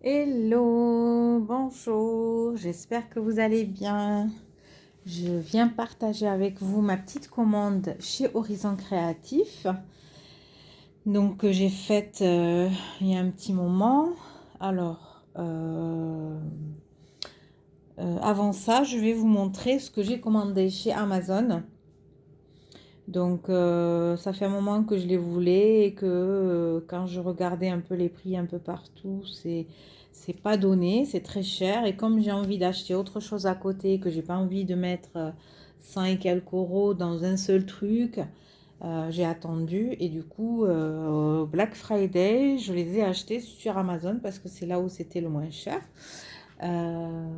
Hello, bonjour, j'espère que vous allez bien. Je viens partager avec vous ma petite commande chez Horizon Créatif. Donc que j'ai faite il y a un petit moment. Alors, avant ça, je vais vous montrer ce que j'ai commandé chez Amazon. Donc ça fait un moment que je les voulais et que quand je regardais un peu les prix un peu partout, c'est pas donné, c'est très cher. Et comme j'ai envie d'acheter autre chose à côté, que j'ai pas envie de mettre 100 et quelques euros dans un seul truc, j'ai attendu et du coup Black Friday, je les ai achetés sur Amazon parce que c'est là où c'était le moins cher. Euh,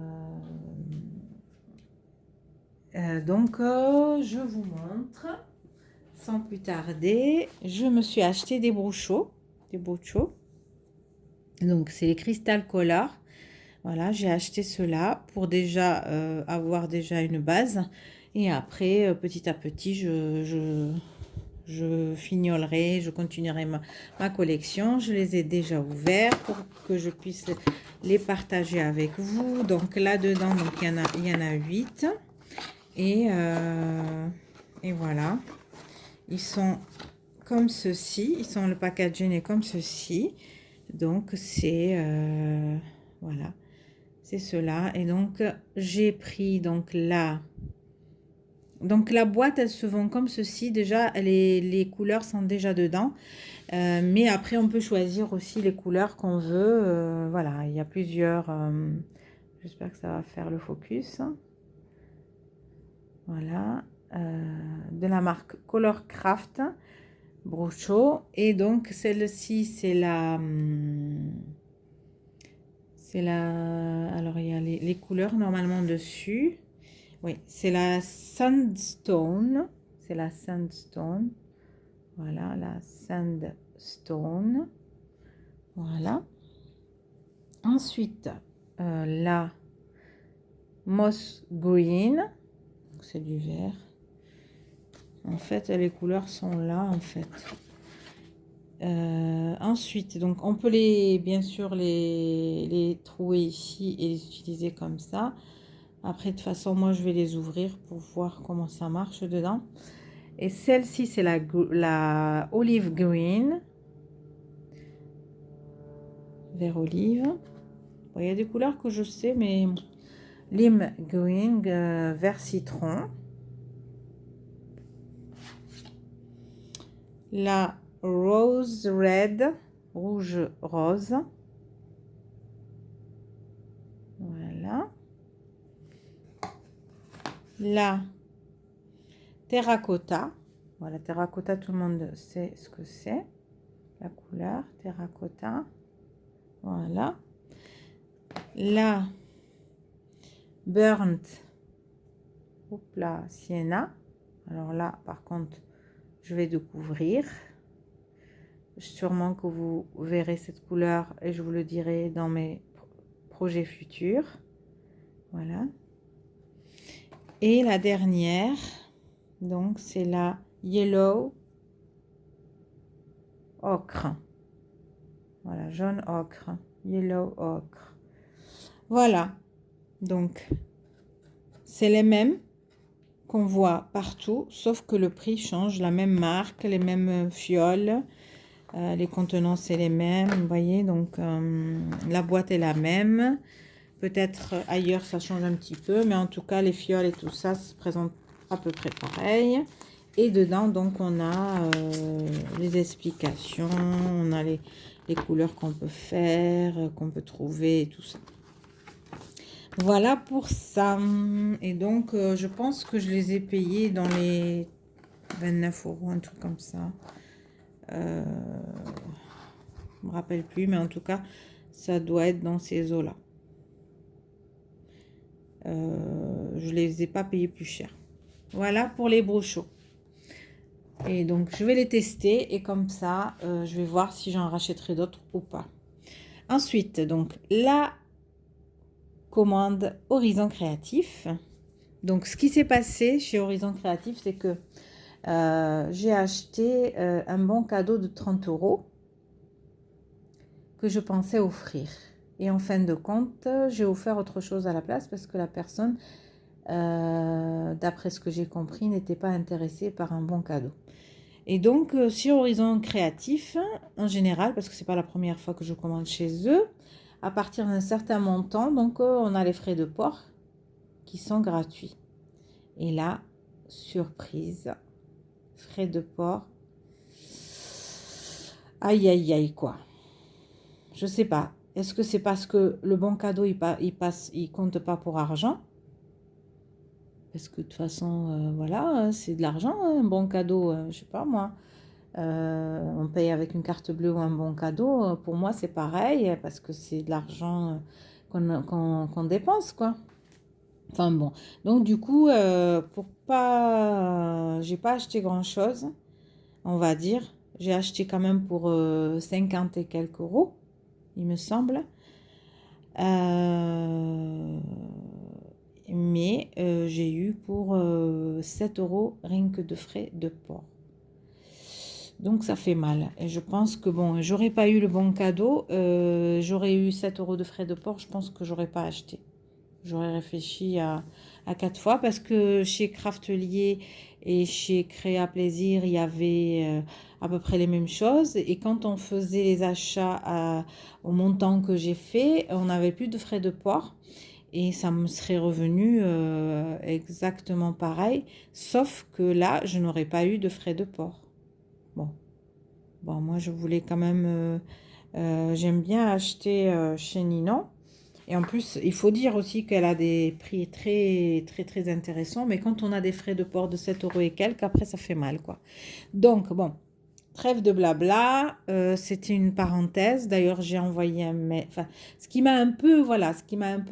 donc je vous montre. Sans plus tarder, je me suis acheté des brochos, des brochos. Donc c'est les Crystal Color. Voilà, j'ai acheté cela pour déjà avoir déjà une base. Et après, petit à petit, je fignolerai, je continuerai ma collection. Je les ai déjà ouverts pour que je puisse les partager avec vous. Donc là-dedans, donc, il y en a 8. Et voilà. Ils sont comme ceci. Le packaging est comme ceci. Donc, voilà. C'est cela. Et donc, j'ai pris donc là. Donc, la boîte, elle se vend comme ceci. Déjà, les couleurs sont déjà dedans. Mais après, on peut choisir aussi les couleurs qu'on veut. Voilà, il y a plusieurs. J'espère que ça va faire le focus. Voilà. De la marque Color Craft. Brocho. Et donc, celle-ci, c'est la... Alors, il y a les couleurs normalement dessus. Oui, c'est la Sandstone. C'est la Sandstone. Voilà, la Sandstone. Voilà. Ensuite, la Moss Green. C'est du vert. En fait, les couleurs sont là, en fait. Ensuite, donc on peut bien sûr les trouver ici et les utiliser comme ça. Après, de toute façon, moi, je vais les ouvrir pour voir comment ça marche dedans. Et celle-ci, c'est la Olive Green. Vert olive. Bon, il y a des couleurs que je sais, mais Lime Green, vert citron. La Rose Red, rouge rose. Voilà. La terracotta. Voilà, terracotta, tout le monde sait ce que c'est. La couleur terracotta. Voilà. La burnt. Hop là, sienna. Alors là, par contre, je vais découvrir. Sûrement que vous verrez cette couleur et je vous le dirai dans mes projets futurs. Voilà. Et la dernière, donc c'est la yellow ocre. Voilà, jaune ocre, yellow ocre. Voilà, donc c'est les mêmes qu'on voit partout, sauf que le prix change, la même marque, les mêmes fioles, les contenants c'est les mêmes, vous voyez, donc la boîte est la même. Peut-être ailleurs ça change un petit peu, mais en tout cas les fioles et tout ça se présentent à peu près pareil. Et dedans donc on a les explications, on a les couleurs qu'on peut faire, qu'on peut trouver et tout ça. Voilà pour ça. Et donc je pense que je les ai payés dans les 29 euros, un truc comme ça. Je me rappelle plus, mais en tout cas ça doit être dans ces eaux là. Je les ai pas payés plus cher. Voilà pour les brochos. Et donc je vais les tester et comme ça je vais voir si j'en rachèterai d'autres ou pas. Ensuite, donc la commande Horizon Créatif. Donc ce qui s'est passé chez Horizon Créatif, c'est que j'ai acheté un bon cadeau de 30 euros que je pensais offrir. Et en fin de compte, j'ai offert autre chose à la place parce que la personne, d'après ce que j'ai compris, n'était pas intéressée par un bon cadeau. Et donc, sur Horizon Créatif, en général, parce que c'est pas la première fois que je commande chez eux, à partir d'un certain montant, donc on a les frais de port qui sont gratuits. Et là, surprise, frais de port. Aïe, aïe, aïe, quoi. Je sais pas. Est-ce que c'est parce que le bon cadeau, il compte pas pour argent? Parce que de toute façon, voilà, c'est de l'argent, un bon cadeau, je sais pas moi. On paye avec une carte bleue ou un bon cadeau. Pour moi, c'est pareil, parce que c'est de l'argent qu'on dépense, quoi. Enfin bon. Donc du coup, j'ai pas acheté grand-chose, on va dire. J'ai acheté quand même pour 50 et quelques euros, il me semble. Mais j'ai eu pour 7 euros rien que de frais de port. Donc ça fait mal. Et je pense que bon, j'aurais pas eu le bon cadeau, j'aurais eu 7 euros de frais de port, je pense que j'aurais pas acheté. J'aurais réfléchi à 4 fois parce que chez Craftelier et chez Créa Plaisir, il y avait à peu près les mêmes choses. Et quand on faisait les achats au montant que j'ai fait, on n'avait plus de frais de port. Et ça me serait revenu exactement pareil, sauf que là, je n'aurais pas eu de frais de port. Bon, moi, je voulais quand même... j'aime bien acheter chez Ninon. Et en plus, il faut dire aussi qu'elle a des prix très, très, très intéressants. Mais quand on a des frais de port de 7 euros et quelques, après, ça fait mal, quoi. Donc, bon, trêve de blabla. C'était une parenthèse. D'ailleurs, j'ai envoyé un mail. Enfin, ce qui m'a un peu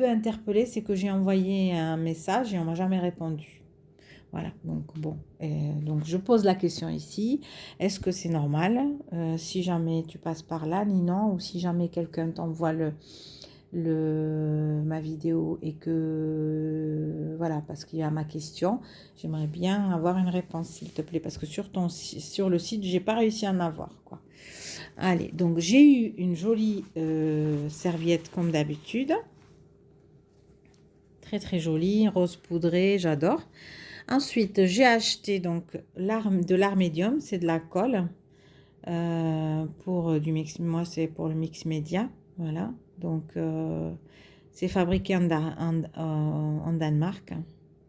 interpellée, c'est que j'ai envoyé un message et on m'a jamais répondu. Voilà, donc bon, donc je pose la question ici, est-ce que c'est normal si jamais tu passes par là, Ninon, ou si jamais quelqu'un t'envoie ma vidéo et que, voilà, parce qu'il y a ma question, j'aimerais bien avoir une réponse, s'il te plaît, parce que sur le site, j'ai pas réussi à en avoir, quoi. Allez, donc j'ai eu une jolie serviette comme d'habitude, très très jolie, rose poudrée, j'adore. Ensuite, j'ai acheté donc de l'art médium, c'est de la colle pour du mix. Moi, c'est pour le mix média, voilà. Donc, c'est fabriqué en Danemark,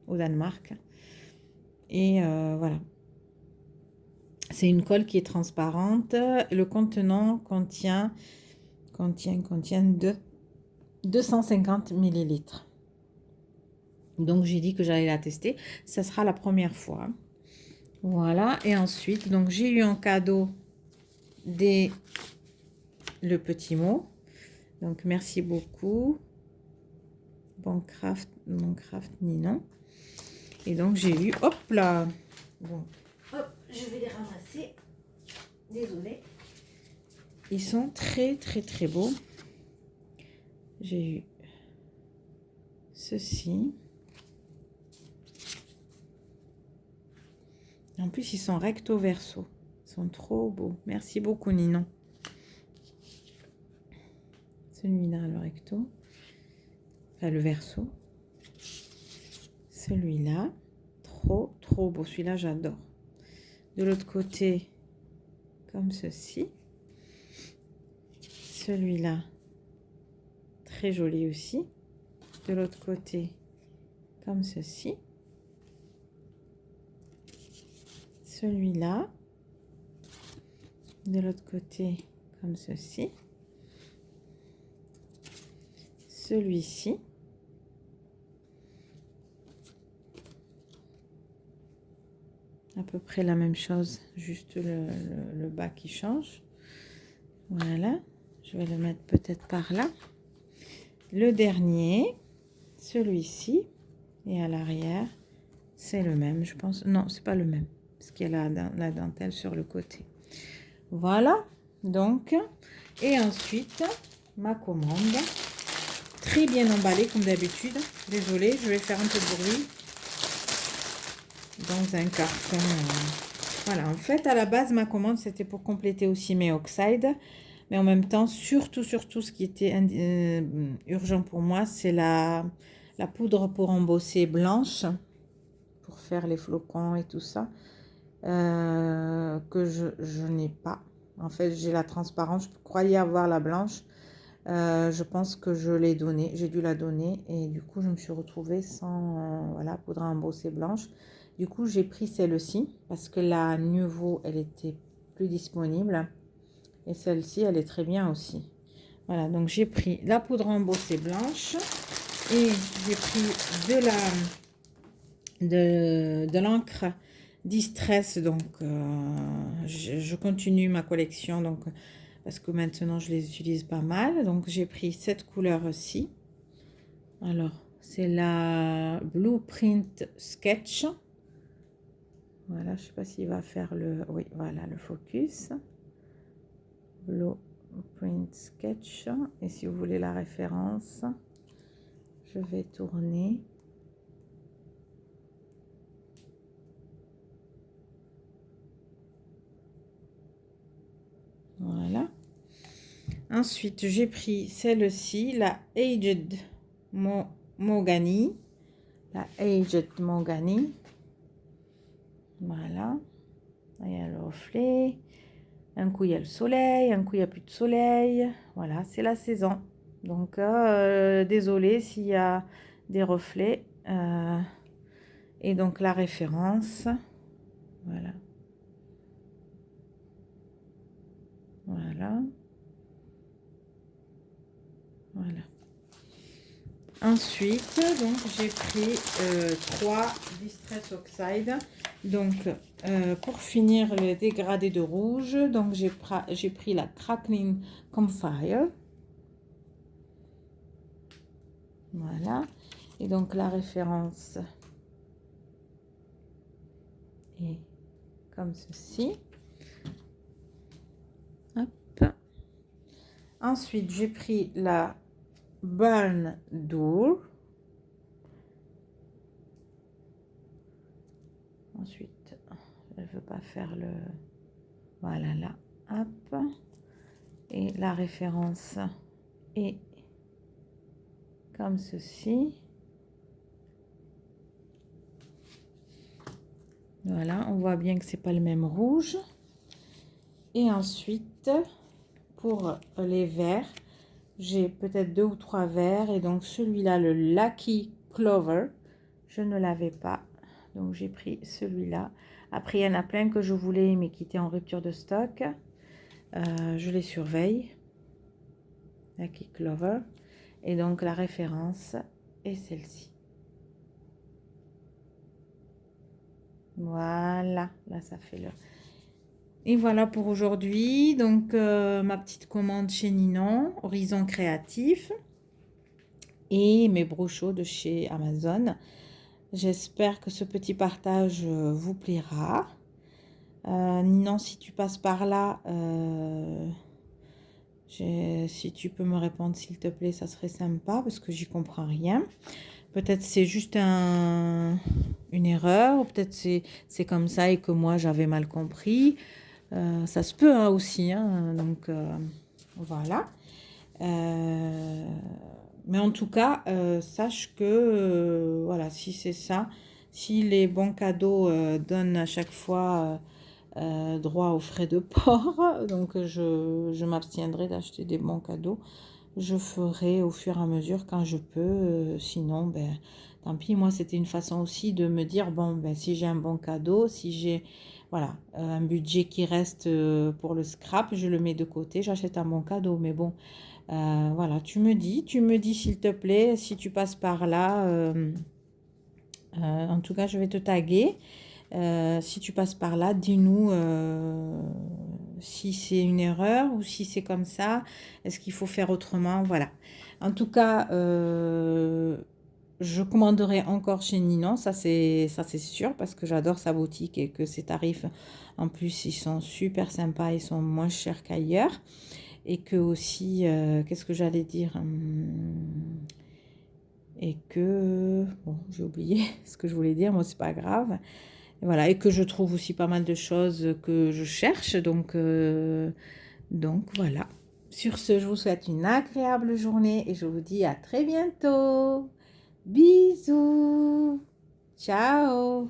au Danemark. Et voilà. C'est une colle qui est transparente. Le contenant contient 250 millilitres. Donc, j'ai dit que j'allais la tester. Ça sera la première fois. Voilà. Et ensuite, donc, j'ai eu en cadeau le petit mot. Donc, merci beaucoup. Bon craft Ninon. Et donc, j'ai eu, hop là. Bon, hop, je vais les ramasser. Désolée. Ils sont très, très, très beaux. J'ai eu ceci. En plus, ils sont recto verso. Ils sont trop beaux. Merci beaucoup, Ninon. Celui-là, le recto. Enfin, le verso. Celui-là. Trop, trop beau. Celui-là, j'adore. De l'autre côté, comme ceci. Celui-là, très joli aussi. De l'autre côté, comme ceci. Celui-là, de l'autre côté, comme ceci. Celui-ci. À peu près la même chose, juste le bas qui change. Voilà, je vais le mettre peut-être par là. Le dernier, celui-ci, et à l'arrière, c'est le même, je pense. Non, c'est pas le même, parce qu'il y a la dentelle sur le côté. Voilà, donc, et ensuite, ma commande, très bien emballée comme d'habitude. Désolée, je vais faire un peu de bruit. Dans un carton. Voilà, en fait, à la base, ma commande, c'était pour compléter aussi mes oxydes. Mais en même temps, surtout, ce qui était urgent pour moi, c'est la poudre pour embosser blanche, pour faire les flocons et tout ça, que je n'ai pas. En fait, j'ai la transparente, je croyais avoir la blanche. Je pense que je l'ai donnée, j'ai dû la donner et du coup je me suis retrouvée sans voilà, poudre à embosser blanche. Du coup j'ai pris celle-ci parce que la Nuvo elle était plus disponible et celle-ci elle est très bien aussi. Voilà, donc j'ai pris la poudre à embosser blanche et j'ai pris de l'encre Distress. Donc je continue ma collection donc parce que maintenant je les utilise pas mal. Donc j'ai pris cette couleur-ci. Alors c'est la Blueprint Sketch. Voilà, je sais pas s'il va faire le... Oui, voilà le focus. Blueprint Sketch. Et si vous voulez la référence, je vais tourner. Voilà. Ensuite, j'ai pris celle-ci, la Aged Mahogany. La Aged Mahogany. Voilà. Il y a le reflet. Un coup, il y a le soleil. Un coup, il n'y a plus de soleil. Voilà, c'est la saison. Donc, désolé s'il y a des reflets. Et donc, la référence. Voilà. Voilà. Voilà. Ensuite, donc j'ai pris 3 Distress Oxide. Donc, pour finir le dégradé de rouge, donc j'ai pris la Crackling Campfire. Voilà. Et donc la référence est comme ceci. Hop. Ensuite, j'ai pris la Burn Door. Ensuite, je ne veux pas faire le... Voilà, là. Hop. Et la référence est comme ceci. Voilà, on voit bien que c'est pas le même rouge. Et ensuite, pour les verts, j'ai peut-être 2 ou 3 verts. Et donc celui-là, le Lucky Clover, je ne l'avais pas. Donc j'ai pris celui-là. Après, il y en a plein que je voulais, mais qui étaient en rupture de stock. Je les surveille. Lucky Clover. Et donc la référence est celle-ci. Voilà, là ça fait le... Et voilà pour aujourd'hui. Donc ma petite commande chez Ninon, Horizon Créatif. Et mes brochos de chez Amazon. J'espère que ce petit partage vous plaira. Ninon, si tu passes par là, si tu peux me répondre s'il te plaît, ça serait sympa parce que j'y comprends rien. Peut-être c'est juste une erreur, ou peut-être c'est comme ça et que moi j'avais mal compris. Ça se peut hein, aussi, hein, donc voilà. Mais en tout cas, sache que voilà, si c'est ça, si les bons cadeaux donnent à chaque fois droit aux frais de port, donc je m'abstiendrai d'acheter des bons cadeaux. Je ferai au fur et à mesure quand je peux. Sinon, ben, tant pis. Moi, c'était une façon aussi de me dire, bon, ben, si j'ai un bon cadeau, si j'ai voilà, un budget qui reste pour le scrap, je le mets de côté, j'achète un bon cadeau. Mais bon, voilà, tu me dis s'il te plaît, si tu passes par là. En tout cas, je vais te taguer. Si tu passes par là, dis-nous si c'est une erreur ou si c'est comme ça. Est-ce qu'il faut faire autrement? Voilà. En tout cas, je commanderai encore chez Ninon, ça c'est sûr, parce que j'adore sa boutique et que ses tarifs, en plus, ils sont super sympas, ils sont moins chers qu'ailleurs. Et que aussi, qu'est-ce que j'allais dire? Et que, bon, j'ai oublié ce que je voulais dire, moi c'est pas grave. Et voilà, et que je trouve aussi pas mal de choses que je cherche, donc voilà. Sur ce, je vous souhaite une agréable journée et je vous dis à très bientôt. Bisous. Ciao.